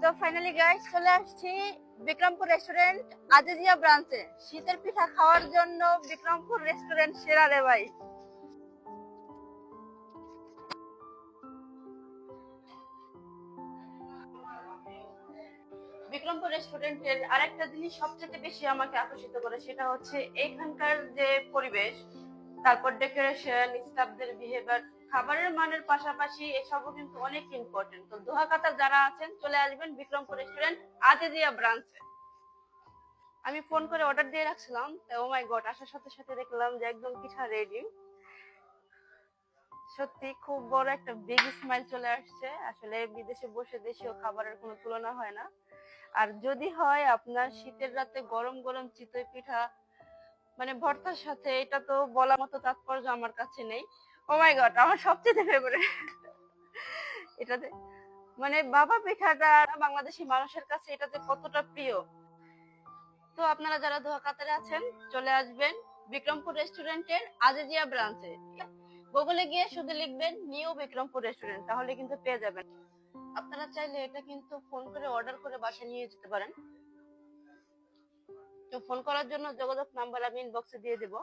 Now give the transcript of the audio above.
তো finally guys চলে আসছি বিক্রমপুর রেস্টুরেন্ট আজিজিয়া ব্রাঞ্চে। শীতের পিঠা খাওয়ার জন্য বিক্রমপুর রেস্টুরেন্ট সেরা রে ভাই। বিক্রমপুর রেস্টুরেন্টের আরেকটা জিনিস সবচেয়ে বেশি আমাকে আকর্ষিত করে, সেটা হচ্ছে এখানকার যে পরিবেশ, তারপর ডেকোরেশন, স্টাফদের বিহেভিয়ার, খাবারের মানের পাশাপাশি এসবও কিন্তু অনেক ইম্পর্টেন্ট। তো দোহা কাতার যারা আছেন চলে আসবেন বিক্রমপুর রেস্টুরেন্ট আজিজিয়া ব্রাঞ্চে। আমি ফোন করে অর্ডার দিয়ে রাখছিলাম, ও মাই গড, আসার সাথে সাথে দেখলাম যে একদম পিঠা রেডি। সত্যি খুব বড় একটা বিগ স্মাইল চলে আসছে। আসলে বিদেশে বসে দেশীয় খাবারের কোনো তুলনা হয় না। আর যদি হয় আপনার শীতের রাতে গরম গরম চিতই পিঠা মানে ভর্তার সাথে, এটা তো বলার মতো তাৎপর্য আমার কাছে নেই। ও মাই গড, আমার সবচেয়ে ফেভারিট এটাতে মানে বাবা পিঠাটা বাংলাদেশি মানুষের কাছে এটাতে কতটা প্রিয়। তো আপনারা যারা দোহা কাতারে আছেন চলে আসবেন বিক্রমপুর রেস্টুরেন্টের আজিজিয়া ব্রাঞ্চে। গুগলে গিয়ে শুধু লিখবেন নিউ বিক্রমপুর রেস্টুরেন্ট, তাহলে কিন্তু পেয়ে যাবেন। আপনারা চাইলে এটা কিন্তু ফোন করে অর্ডার করে বাসায় নিয়ে যেতে পারেন। তো ফোন করার জন্য যোগাযোগ নাম্বার আমি ইনবক্সে দিয়ে দেবো।